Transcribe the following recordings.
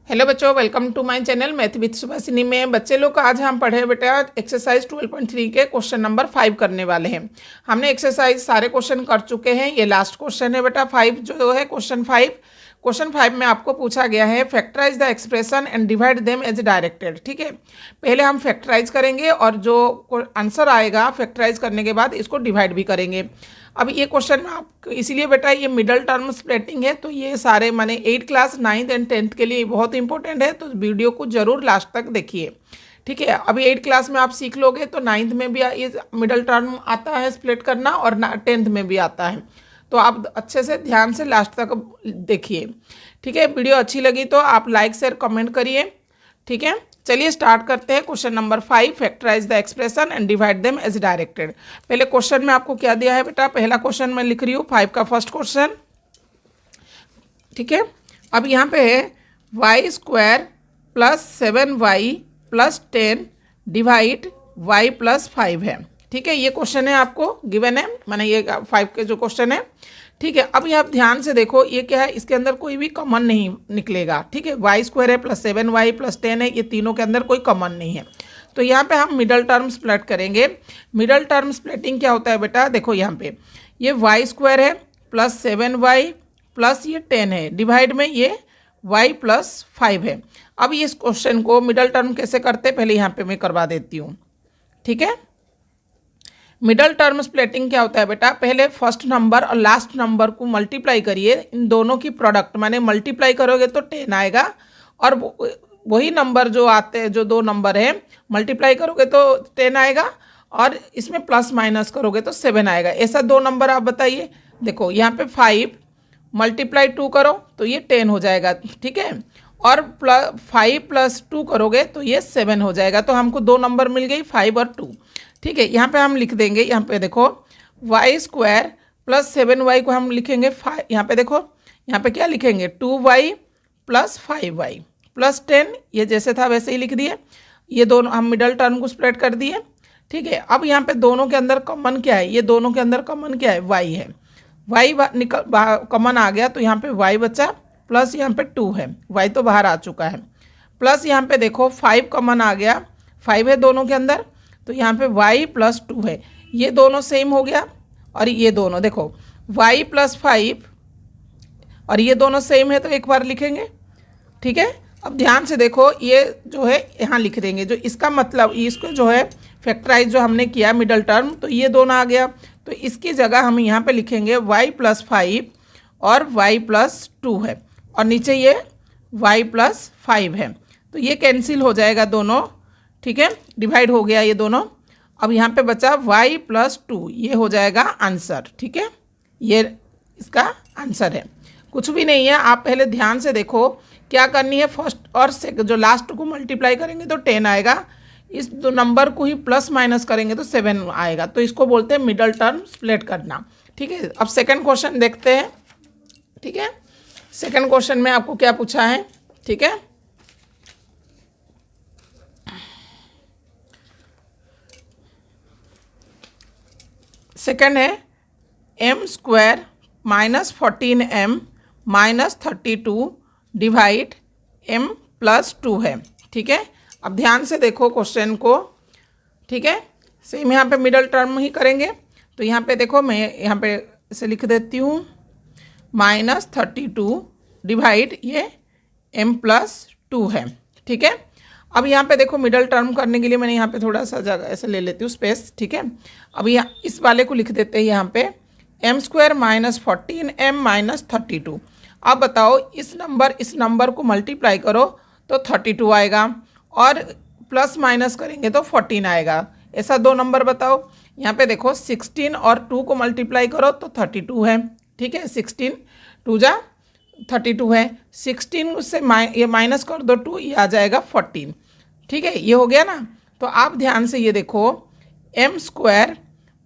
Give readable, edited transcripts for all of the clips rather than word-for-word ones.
Hello बच्चों, welcome to my channel math with Subhashini में। बच्चे लोग आज हम पढ़े बेटा एक्सरसाइज 12.3 के क्वेश्चन नंबर 5 करने वाले हैं। हमने एक्सरसाइज सारे क्वेश्चन कर चुके हैं। ये लास्ट क्वेश्चन है बेटा 5 जो है क्वेश्चन 5 में आपको पूछा गया है factorise the expression and divide them as directed. ठीक है, पहले हम फैक्टराइज करेंगे और जो आंसर आएगा फैक्टराइज करने के बाद इसको डिवाइड भी करेंगे। अब ये क्वेश्चन में आप इसलिए बेटा ये मिडल टर्म स्प्लिटिंग है, तो ये सारे माने 8 क्लास 9th एंड 10th के लिए बहुत इंपॉर्टेंट है, तो वीडियो को जरूर लास्ट तक देखिए। ठीक है, अभी 8 क्लास में आप सीख लोगे तो 9th में भी ये मिडल टर्म आता है स्प्लिट करना और 10th में भी आता है, तो आप अच्छे से ध्यान से लास्ट तक देखिए। ठीक है, वीडियो अच्छी लगी तो आप लाइक शेयर कमेंट करिए। ठीक है, चलिए स्टार्ट करते हैं। Question number 5, factorise the expression and divide them as directed. पहले क्वेश्चन में आपको क्या दिया है बेटा, पहला क्वेश्चन मैं लिख रही हूँ 5 का फर्स्ट क्वेश्चन। ठीक है, अब यहाँ पे है Y square plus 7y plus 10 divide y plus 5 है। ठीक है, ये क्वेश्चन है आपको गिवन है, माने ये 5 के जो क्वेश्चन है। ठीक है, अब यहाँ ध्यान से देखो ये क्या है, इसके अंदर कोई भी कॉमन नहीं निकलेगा। ठीक है, वाई स्क्वायर है प्लस 7y प्लस 10 है, ये तीनों के अंदर कोई कॉमन नहीं है, तो यहाँ पे हम मिडल टर्म स्प्लिट करेंगे। मिडल टर्म स्प्लिटिंग क्या होता है बेटा, देखो यहाँ पे ये वाई स्क्वायर है प्लस 7y प्लस ये 10 है, डिवाइड में ये y प्लस 5 है। अब इस क्वेश्चन को मिडल टर्म कैसे करते हैं पहले यहाँ पे मैं करवा देती हूँ। ठीक है, मिडल टर्म स्प्लिटिंग क्या होता है बेटा, पहले फर्स्ट नंबर और लास्ट नंबर को मल्टीप्लाई करिए, इन दोनों की प्रोडक्ट माने मल्टीप्लाई करोगे तो 10 आएगा, और वही नंबर जो आते हैं जो दो नंबर है मल्टीप्लाई करोगे तो 10 आएगा, और इसमें प्लस माइनस करोगे तो 7 आएगा। ऐसा दो नंबर आप बताइए। देखो यहाँ पे 5 मल्टीप्लाई 2 करो तो ये 10 हो जाएगा। ठीक है, और 5 प्लस 2 करोगे तो ये 7 हो जाएगा, तो हमको दो नंबर मिल गई 5 और 2। ठीक है, यहाँ पे हम लिख देंगे, यहाँ पे देखो वाई स्क्वायर प्लस 7y को हम लिखेंगे 5, यहाँ पे देखो यहाँ पे क्या लिखेंगे 2y प्लस 5y प्लस 10, ये जैसे था वैसे ही लिख दिए। ये दोनों हम मिडल टर्म को स्प्रेड कर दिए। ठीक है, अब यहाँ पे दोनों के अंदर कॉमन क्या है, ये दोनों के अंदर कॉमन क्या है, y है। y निकल कॉमन आ गया तो यहाँ पे y बचा, प्लस यहाँ पे 2 है, y तो बाहर आ चुका है, प्लस यहाँ पे देखो 5 कॉमन आ गया, 5 है दोनों के अंदर, तो यहाँ पे y प्लस 2 है, ये दोनों सेम हो गया, और ये दोनों देखो y प्लस 5 और ये दोनों सेम है तो एक बार लिखेंगे। ठीक है, अब ध्यान से देखो ये जो है यहाँ लिख देंगे, जो इसका मतलब इसको जो है फैक्टराइज जो हमने किया मिडल टर्म, तो ये दोनों आ गया, तो इसकी जगह हम यहाँ पे लिखेंगे y प्लस 5 और y प्लस 2 है, और नीचे ये y प्लस 5 है, तो ये कैंसिल हो जाएगा दोनों। ठीक है, डिवाइड हो गया ये दोनों। अब यहाँ पे बचा y प्लस 2, ये हो जाएगा आंसर। ठीक है, ये इसका आंसर है, कुछ भी नहीं है। आप पहले ध्यान से देखो क्या करनी है, फर्स्ट और सेकंड जो लास्ट को मल्टीप्लाई करेंगे तो 10 आएगा, इस दो नंबर को ही प्लस माइनस करेंगे तो 7 आएगा, तो इसको बोलते हैं मिडल टर्म स्प्लिट करना। ठीक है, अब सेकेंड क्वेश्चन देखते हैं। ठीक है, सेकेंड क्वेश्चन में आपको क्या पूछा है। ठीक है, सेकेंड है M square minus 14m minus 32 divide m plus 2 है। ठीक है, अब ध्यान से देखो क्वेश्चन को। ठीक है, सेम यहाँ पे मिडल टर्म ही करेंगे, तो यहाँ पे देखो मैं यहाँ पे इसे लिख देती हूँ माइनस 32 डिवाइड ये m प्लस 2 है। ठीक है, अब यहाँ पे देखो मिडल टर्म करने के लिए मैंने यहाँ पे थोड़ा सा जगह ऐसे ले लेती हूँ स्पेस। ठीक है, अब यहाँ इस वाले को लिख देते हैं यहाँ पे M square minus 14m minus 32। अब बताओ इस नंबर को मल्टीप्लाई करो तो 32 आएगा, और प्लस माइनस करेंगे तो 14 आएगा। ऐसा दो नंबर बताओ। यहाँ पे देखो 16 और 2 को मल्टीप्लाई करो तो 32 है। ठीक है, 16 2 जा 32 है, 16 से ये माइनस कर दो 2, ये आ जाएगा 14। ठीक है, ये हो गया ना। तो आप ध्यान से ये देखो एम स्क्वायर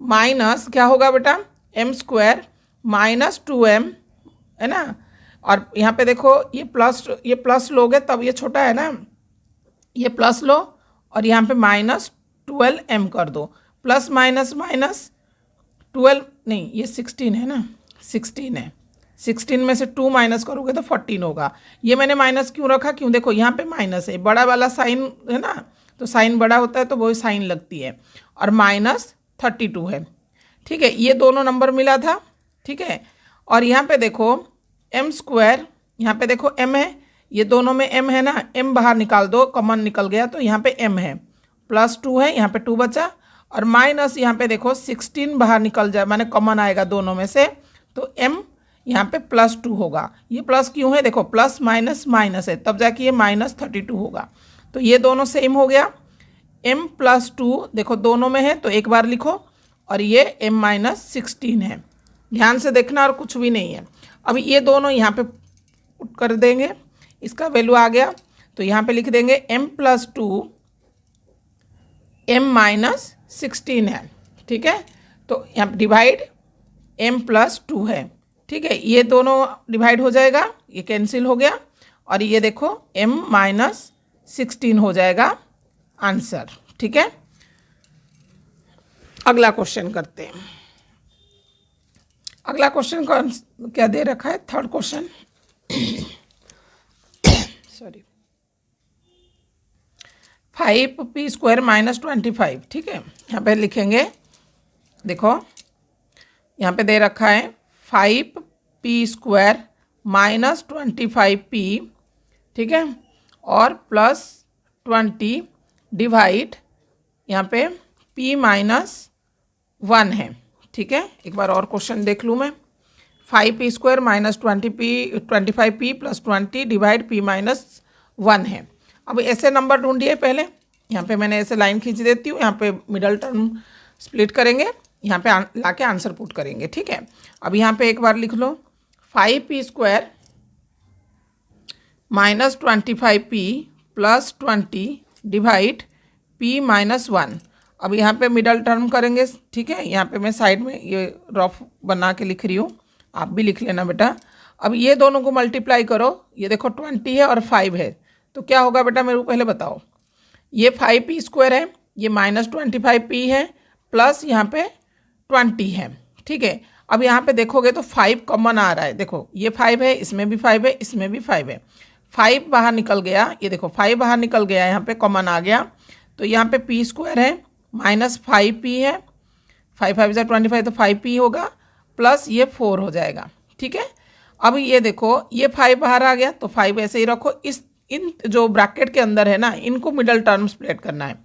माइनस क्या होगा बेटा, एम स्क्वायर माइनस 2m है ना, और यहाँ पे देखो ये प्लस लोगे तब ये छोटा है ना, ये प्लस लो और यहाँ पे माइनस 12m कर दो, प्लस माइनस माइनस 12 नहीं ये 16 है ना, 16 है, 16 में से 2 माइनस करोगे तो 14 होगा। ये मैंने माइनस क्यों रखा, क्यों देखो यहाँ पे माइनस है, बड़ा वाला साइन है ना, तो साइन बड़ा होता है तो वही साइन लगती है, और -32 है। ठीक है, ये दोनों नंबर मिला था। ठीक है, और यहाँ पे देखो m², यहाँ पे देखो m है, ये दोनों में m है ना, m बाहर निकाल दो, कॉमन निकल गया तो यहाँ पे m है, +2 है, यहाँ पे 2 बचा, और माइनस यहाँ पे देखो 16 बाहर निकल जाए, माने कॉमन आएगा दोनों में से, तो m यहाँ पे +2 होगा। ये प्लस क्यों है, देखो प्लस माइनस माइनस है, तब जाके ये -32 होगा। तो ये दोनों सेम हो गया। m+2 देखो दोनों में है तो एक बार लिखो, और ये m-16 है, ध्यान से देखना, और कुछ भी नहीं है। अब ये दोनों यहाँ पे पुट कर देंगे, इसका वैल्यू आ गया, तो यहाँ पे लिख देंगे m+2 m-16 है। ठीक है, तो यहाँ डिवाइड m+2 है। ठीक है, ये दोनों डिवाइड हो जाएगा, ये कैंसिल हो गया, और ये देखो m-16 हो जाएगा आंसर। ठीक है, अगला क्वेश्चन करते हैं। अगला क्वेश्चन क्या दे रखा है, थर्ड क्वेश्चन सॉरी, 5p² -25। ठीक है, यहाँ पे लिखेंगे, देखो यहाँ पे दे रखा है 5p² -25p, ठीक है, और +20 डिवाइड यहाँ पे p-1 है। ठीक है, एक बार और क्वेश्चन देख लूँ मैं, 5p² -25p +20 डिवाइड p-1 है। अब ऐसे नंबर ढूंढिए पहले, यहाँ पे मैंने ऐसे लाइन खींच देती हूँ, यहाँ पे मिडल टर्म स्प्लिट करेंगे, यहाँ पे लाके आंसर पुट करेंगे। ठीक है, अब यहाँ पे एक बार लिख लो 5p² -25p +20 डिवाइड p-1। अब यहाँ पे मिडल टर्म करेंगे। ठीक है, यहाँ पे मैं साइड में ये रफ बना के लिख रही हूँ, आप भी लिख लेना बेटा। अब ये दोनों को मल्टीप्लाई करो, ये देखो 20 है और 5 है, तो क्या होगा बेटा मेरे को पहले बताओ। ये 5p² है, ये -25p है, प्लस यहाँ पे 20 है। ठीक है, अब यहाँ पे देखोगे तो 5 कॉमन आ रहा है, देखो ये 5 है, इसमें भी 5 है, इसमें भी 5 है, 5 बाहर निकल गया, ये देखो 5 बाहर निकल गया, यहाँ पे कॉमन आ गया, तो यहाँ पे p² है, -5p है, 5 5 25 तो 5p होगा, प्लस ये 4 हो जाएगा। ठीक है, अब ये देखो ये 5 बाहर आ गया, तो 5 ऐसे ही रखो, इन जो ब्रैकेट के अंदर है ना, इनको मिडल टर्म स्प्लिट करना है,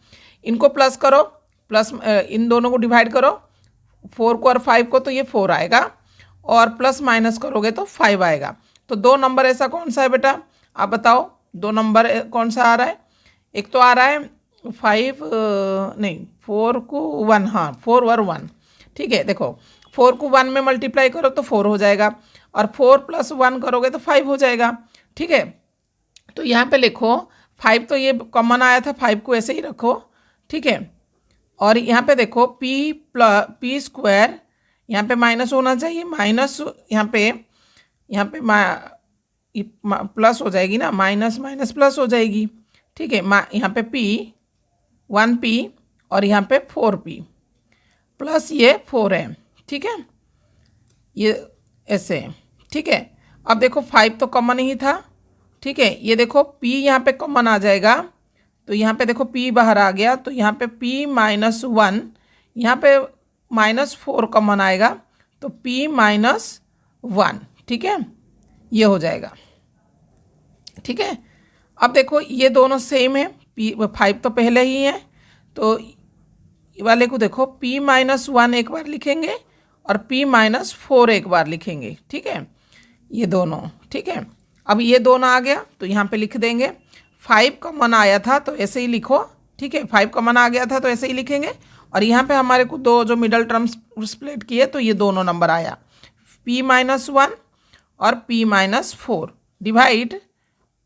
इनको प्लस करो, प्लस इन दोनों को डिवाइड करो, 4 को और 5 को, तो ये 4 आएगा, और प्लस माइनस करोगे तो 5 आएगा। तो दो नंबर ऐसा कौन सा है बेटा, आप बताओ, दो नंबर कौन सा आ रहा है। एक तो आ रहा है 5 नहीं 4 को 1, हाँ 4 और 1। ठीक है, देखो 4 को 1 में मल्टीप्लाई करो तो 4 हो जाएगा, और 4 + 1 करोगे तो 5 हो जाएगा। ठीक है, तो यहाँ पे लिखो 5, तो ये कॉमन आया था, 5 को ऐसे ही रखो। ठीक है, और यहाँ पे देखो p² यहाँ पे माइनस होना चाहिए, माइनस यहाँ पे प्लस हो जाएगी ना, माइनस माइनस प्लस हो जाएगी। ठीक है, यहाँ पे p 1p और यहाँ पे 4p प्लस ये 4 है। ठीक है, ये ऐसे है। ठीक है, अब देखो 5 तो कॉमन ही था। ठीक है, ये देखो p यहाँ पे कॉमन आ जाएगा, तो यहाँ पे देखो p बाहर आ गया, तो यहाँ पे p-1, यहाँ पे -4 कॉमन आएगा, तो p-1। ठीक है, ये हो जाएगा। ठीक है, अब देखो ये दोनों सेम है, p5 तो पहले ही है, तो ये वाले को देखो p-1 एक बार लिखेंगे और p-4 एक बार लिखेंगे। ठीक है, ये दोनों। ठीक है, अब ये दोनों आ गया तो यहाँ पे लिख देंगे, 5 कॉमन आया था तो ऐसे ही लिखो। ठीक है, 5 कॉमन आ गया था तो ऐसे ही लिखेंगे, और यहाँ पे हमारे को दो जो मिडल टर्म स्प्लिट किए तो ये दोनों नंबर आया, p-1 और p-4 डिवाइड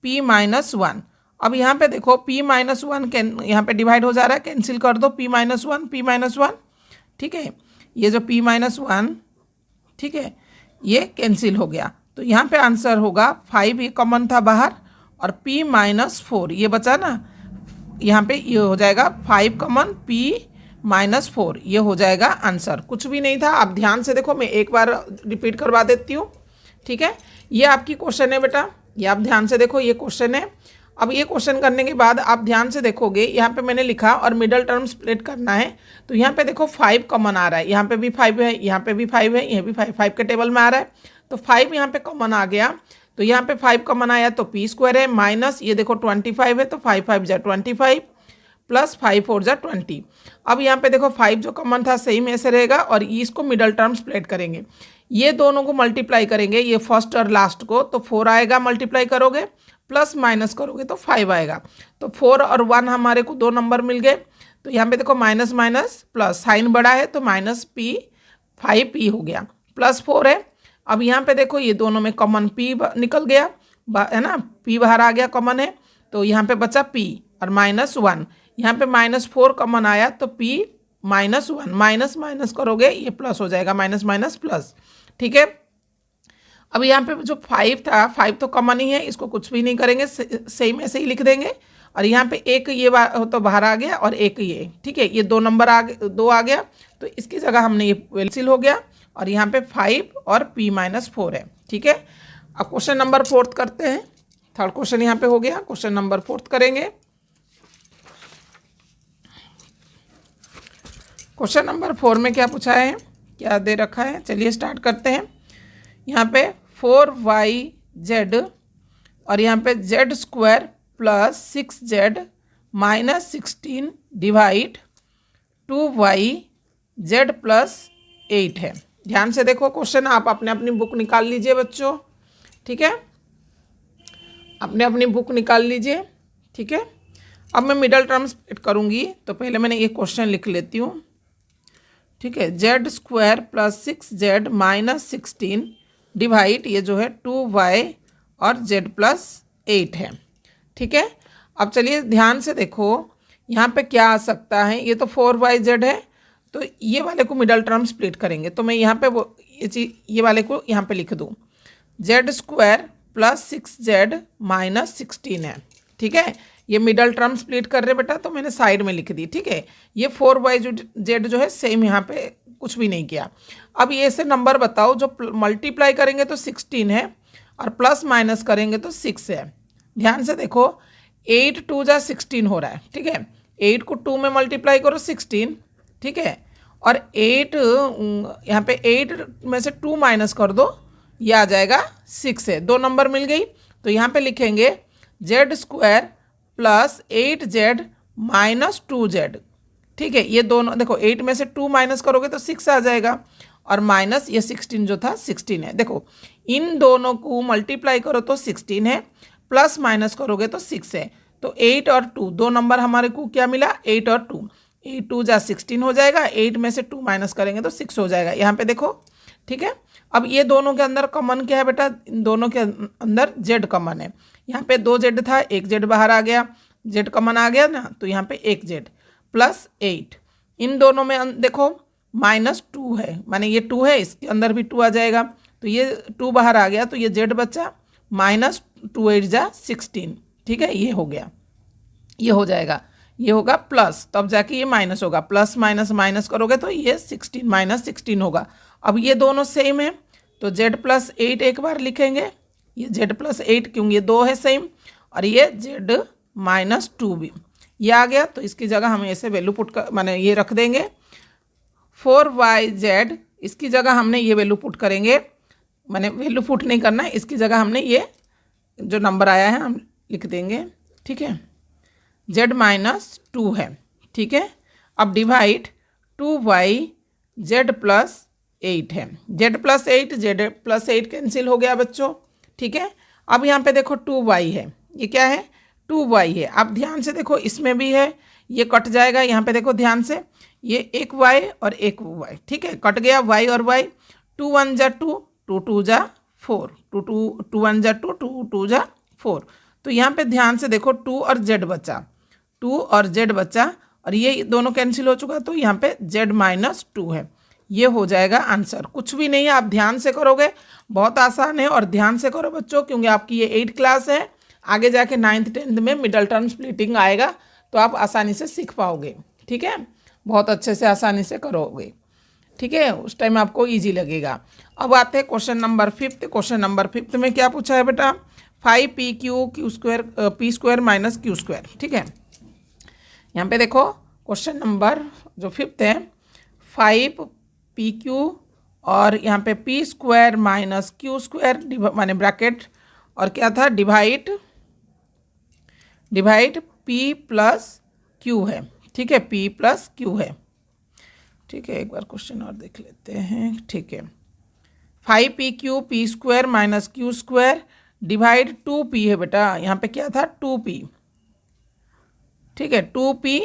p-1। अब यहाँ पे देखो p-1 यहाँ पे डिवाइड हो जा रहा है, कैंसिल कर दो p-1। ठीक है, ये जो p-1, ठीक है, ये कैंसिल हो गया, तो यहाँ पे आंसर होगा 5 ये कॉमन था बाहर, और p-4 ये बचा ना, यहाँ पे ये हो जाएगा 5 कॉमन p-4, ये हो जाएगा आंसर। कुछ भी नहीं था। आप ध्यान से देखो, मैं एक बार रिपीट करवा देती हूँ, ठीक है, ये आपकी क्वेश्चन है बेटा, ये आप ध्यान से देखो, ये क्वेश्चन है। अब ये क्वेश्चन करने के बाद आप ध्यान से देखोगे, यहाँ पे मैंने लिखा और मिडल टर्म स्प्लिट करना है, तो यहाँ पे देखो 5 कॉमन आ रहा है, यहाँ पे भी 5 है, यहाँ पे भी 5 है, ये भी 5 के टेबल में आ रहा है, तो 5 यहाँ पे कॉमन आ गया, तो यहाँ पे 5 कॉमन आया तो पी स्क्वायर है, माइनस ये देखो 25 है, तो 5 5 जा 25 प्लस 5 4 जा 20। अब यहाँ पे देखो 5 जो कॉमन था सेम ऐसे रहेगा, और इसको मिडल टर्म स्प्लिट करेंगे, ये दोनों को मल्टीप्लाई करेंगे, ये फर्स्ट और लास्ट को, तो 4 आएगा, मल्टीप्लाई करोगे प्लस माइनस करोगे तो 5 आएगा, तो 4 और 1 हमारे को 2 नंबर मिल गए, तो यहाँ पे देखो माइनस माइनस प्लस, साइन बड़ा है तो माइनस पी 5p हो गया, प्लस 4 है। अब यहाँ पे देखो ये दोनों में कॉमन p निकल गया है ना, p बाहर आ गया कॉमन है, तो यहाँ पे बचा p और -1, यहाँ पे -4 कॉमन आया तो p -1, माइनस माइनस करोगे ये प्लस हो जाएगा, माइनस माइनस प्लस, ठीक है। अब यहाँ पे जो 5 था, 5 तो कॉमन ही है, इसको कुछ भी नहीं करेंगे, सेम ऐसे ही लिख देंगे, और यहाँ पे एक ये तो बाहर आ गया और एक ये, ठीक है, ये 2 नंबर आ गए, 2 आ गया, तो इसकी जगह हमने ये कैंसिल हो गया, और यहाँ पे 5 और p -4 है, ठीक है। अब क्वेश्चन नंबर 4 करते हैं, थर्ड क्वेश्चन यहाँ पे हो गया, क्वेश्चन नंबर 4 करेंगे। क्वेश्चन नंबर 4 में क्या पूछा है, क्या दे रखा है, चलिए स्टार्ट करते हैं। यहाँ पे 4yz और यहाँ पे z² plus 6z -16 divide 2yz plus 8 है। ध्यान से देखो क्वेश्चन, आप अपने अपनी बुक निकाल लीजिए बच्चों, ठीक है, अपने अपनी बुक निकाल लीजिए, ठीक है। अब मैं मिडल टर्म स्प्लिट करूँगी, तो पहले मैंने ये क्वेश्चन लिख लेती हूँ, ठीक है, z² प्लस 6z -16 डिवाइड ये जो है 2y और z प्लस 8 है, ठीक है। अब चलिए ध्यान से देखो, यहाँ पे क्या आ सकता है, ये तो 4yz है, तो ये वाले को मिडल टर्म स्प्लिट करेंगे, तो मैं यहाँ पे वो ये वाले को यहाँ पे लिख दूँ, z² प्लस 6z -16 है, ठीक है। ये मिडल टर्म स्प्लिट कर रहे बेटा, तो मैंने साइड में लिख दी, ठीक है। ये 4yz जो है सेम यहाँ पे कुछ भी नहीं किया। अब ये से नंबर बताओ, जो मल्टीप्लाई करेंगे तो 16 है, और प्लस माइनस करेंगे तो 6 है। ध्यान से देखो, 8 2 जा 16 हो रहा है, ठीक है, 8 को 2 में मल्टीप्लाई करो 16, ठीक है, और 8 यहाँ पे 8 में से 2 माइनस कर दो, ये आ जाएगा 6 है, 2 नंबर मिल गई, तो यहाँ पे लिखेंगे z² प्लस 8z -2z, ठीक है। ये दोनों देखो, 8 में से 2 माइनस करोगे तो 6 आ जाएगा, और माइनस ये 16 जो था 16 है। देखो इन दोनों को मल्टीप्लाई करो तो 16 है, प्लस माइनस करोगे तो 6 है, तो 8 और 2 दो नंबर हमारे को क्या मिला, 8 और 2, 8 2 जा 16 हो जाएगा, 8 में से 2 माइनस करेंगे तो 6 हो जाएगा, यहाँ पे देखो, ठीक है। अब ये दोनों के अंदर कॉमन क्या है बेटा, इन दोनों के अंदर z कॉमन है, यहाँ पे 2z था, एक z बाहर आ गया, z कॉमन आ गया ना, तो यहाँ पे एक z प्लस 8, इन दोनों में देखो -2 है, माने ये 2 है, इसके अंदर भी 2 आ जाएगा, तो ये 2 बाहर आ गया, तो ये z बचा, -2 8 जा 16, ठीक है, ये हो गया, ये हो जाएगा, ये होगा प्लस, तब जाके ये माइनस होगा, प्लस माइनस माइनस करोगे तो ये 16 -16 होगा। अब ये दोनों सेम है, तो z प्लस 8 एक बार लिखेंगे, ये z प्लस 8 क्योंकि ये 2 है सेम, और ये z -2 भी ये आ गया, तो इसकी जगह हम ऐसे वैल्यू पुट कर माने ये रख देंगे, 4yz, इसकी जगह हमने ये वैल्यू पुट करेंगे, माने वैल्यू पुट नहीं करना है, इसकी जगह हमने ये जो नंबर आया है हम लिख देंगे, ठीक है, z -2 है, ठीक है। अब डिवाइड 2yz प्लस 8 है, z plus 8 z plus 8 cancel हो गया बच्चों, ठीक है। अब यहाँ पे देखो 2y है, ये क्या है, 2y है। अब ध्यान से देखो, इसमें भी है, ये कट जाएगा, यहाँ पे देखो ध्यान से, ये एक y और एक y, ठीक है, कट गया y और y, 2 1 जा 2, 2 2 जा 4, 2 1 जा 2, 2 2 जा 4, तो यहाँ पे ध्यान से देखो 2 और z बचा, 2 और z बचा, और ये दोनों कैंसिल हो चुका, तो यहाँ पे z -2 है, ये हो जाएगा आंसर। कुछ भी नहीं है, आप ध्यान से करोगे, बहुत आसान है, और ध्यान से करो बच्चों, क्योंकि आपकी ये 8th क्लास है, आगे जाके 9th 10th में मिडल टर्म स्प्लिटिंग आएगा, तो आप आसानी से सीख पाओगे, ठीक है, बहुत अच्छे से आसानी से करोगे। ठीक है, उस टाइम आपको इजी लगेगा। अब आते हैं क्वेश्चन नंबर 5। क्वेश्चन नंबर 5 में क्या पूछा है बेटा, 5pq P square minus Q square. ठीक है, यहाँ पे देखो क्वेश्चन नंबर जो 5 है, 5pq और यहाँ पे P square minus Q square माने ब्रैकेट और क्या था, डिवाइड p प्लस q है। ठीक है, p प्लस q है। ठीक है, एक बार क्वेश्चन और देख लेते हैं। ठीक है, 5pq P square minus Q square divide 2p है बेटा, यहाँ पे क्या था 2p। ठीक है, 2p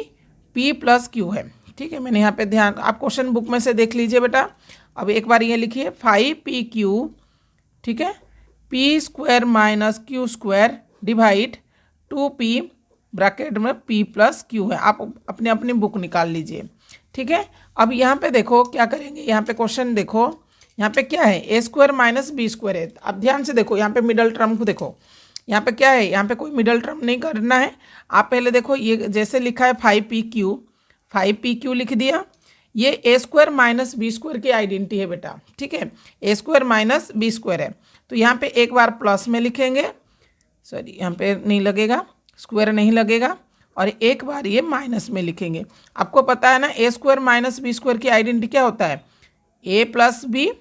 p प्लस q है। ठीक है, मैंने यहाँ पे ध्यान, आप क्वेश्चन बुक में से देख लीजिए बेटा। अब एक बार ये लिखिए 5pq, ठीक है, p square minus Q square divide 2p bracket में p प्लस q है। आप अपने अपनी बुक निकाल लीजिए। ठीक है, अब यहाँ पे देखो क्या करेंगे, यहाँ पे क्वेश्चन देखो, यहाँ पे क्या है, ए स्क्वायर माइनस बी स्क्वायर है। अब ध्यान से देखो, यहाँ पे मिडल टर्म को देखो, यहाँ पे क्या है, यहाँ पे कोई मिडल टर्म नहीं करना है। आप पहले देखो, ये जैसे लिखा है 5pq लिख दिया। ये ए स्क्वायर माइनस बी स्क्वायर की आइडेंटिटी है बेटा। ठीक है, ए स्क्वायर माइनस बी स्क्वायर है, तो यहाँ पे एक बार प्लस में लिखेंगे, सॉरी यहाँ पे नहीं लगेगा, स्क्वायर नहीं लगेगा, और एक बार ये माइनस में लिखेंगे। आपको पता है ना, ए स्क्वायर माइनस बी स्क्वायर की आइडेंटिटी क्या होता है, ए प्लस बी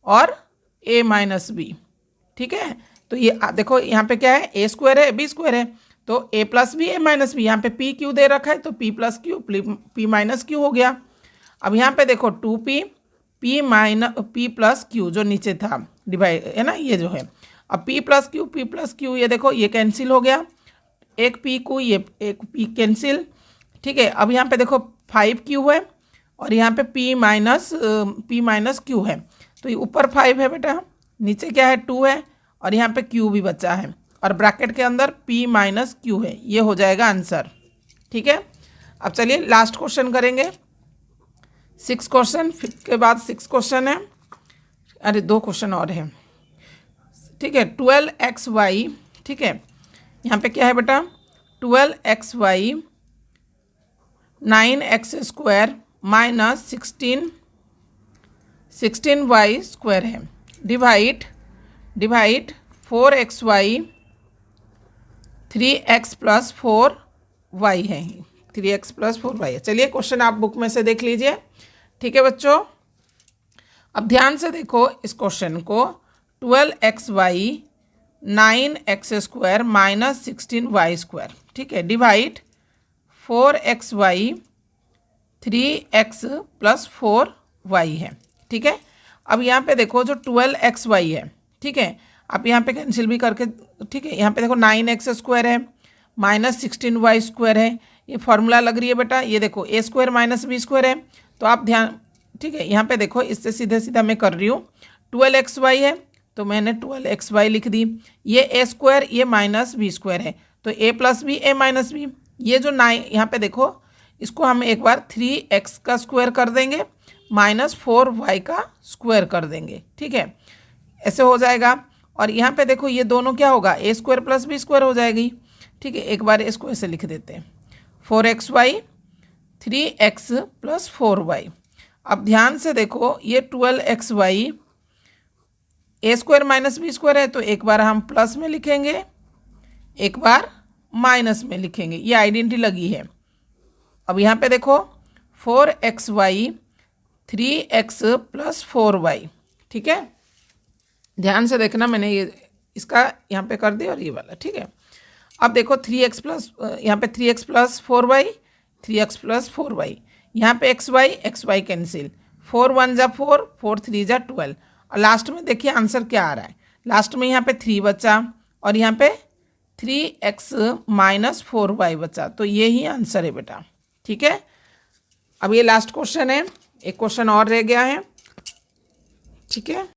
और ए माइनस बी। ठीक है, तो ये देखो यहाँ पे क्या है, ए स्क्वायर है बी स्क्वायर है, तो ए प्लस बी ए माइनस बी। यहाँ पे पी क्यू दे रखा है तो P plus Q P minus Q हो गया। अब यहाँ पे देखो 2p पी प्लस क्यू जो नीचे था डिवाइड है ना, ये जो है, अब p प्लस क्यू ये देखो ये कैंसिल हो गया, एक p को ये एक p कैंसिल। ठीक है, अब यहाँ पे देखो 5q है और यहाँ पे p माइनस q है, तो ये ऊपर 5 है बेटा, नीचे क्या है 2 है, और यहाँ पे q भी बचा है, और ब्रैकेट के अंदर p माइनस q है। ये हो जाएगा आंसर। ठीक है, अब चलिए लास्ट क्वेश्चन करेंगे, 6 क्वेश्चन, फिर के बाद 6 क्वेश्चन है, अरे 2 क्वेश्चन और हैं। ठीक है, 12xy, ठीक है, यहाँ पे क्या है बेटा, 12xy 9x square minus 16y square है, divide 4xy 3x plus 4y है, 3x प्लस 4y है। चलिए क्वेश्चन आप बुक में से देख लीजिए। ठीक है बच्चों, अब ध्यान से देखो इस क्वेश्चन को, 12xy 9x square minus 16y square, ठीक है, divide 4xy 3x plus 4y है। ठीक है, अब यहाँ पे देखो जो 12xy है, ठीक है, आप यहाँ पे कैंसिल भी करके, ठीक है, यहाँ पे देखो 9x स्क्वायर है माइनस 16y स्क्वायर है, ये फॉर्मूला लग रही है बेटा। ये देखो ए स्क्वायर माइनस बी स्क्वायर है, तो आप ध्यान, ठीक है, यहाँ पे देखो इससे सीधे सीधा मैं कर रही हूँ, 12xy है तो मैंने 12xy लिख दी, ये ए स्क्वायर ये माइनस बी स्क्वायर है, तो ए प्लस बी ए माइनस बी। ये जो 9 यहाँ पे देखो, इसको हम एक बार 3x का स्क्वायर कर देंगे माइनस 4y का स्क्वायर कर देंगे। ठीक है, ऐसे हो जाएगा। और यहाँ पे देखो ये दोनों क्या होगा, ए स्क्वायर प्लस बी स्क्वायर हो जाएगी। ठीक है, एक बार इसको ऐसे लिख देते हैं, 4xy 3x प्लस 4y। अब ध्यान से देखो ये 12xy ए स्क्वायर माइनस बी स्क्वायर है, तो एक बार हम प्लस में लिखेंगे, एक बार माइनस में लिखेंगे, ये आइडेंटिटी लगी है। अब यहाँ पे देखो 4xy 3x प्लस 4y। ठीक है, ध्यान से देखना, मैंने ये इसका यहाँ पे कर दिया और ये वाला। ठीक है, अब देखो 3x प्लस, यहाँ पे 3x plus 4y 3x plus 4y, यहाँ पे xy कैंसिल, 4 1 जा 4 4 3 जा 12, और लास्ट में देखिए आंसर क्या आ रहा है, लास्ट में यहाँ पे 3 बचा और यहाँ पे 3x माइनस 4y बचा, तो ये ही आंसर है बेटा। ठीक है, अब ये लास्ट क्वेश्चन है, एक क्वेश्चन और रह गया है। ठीक है।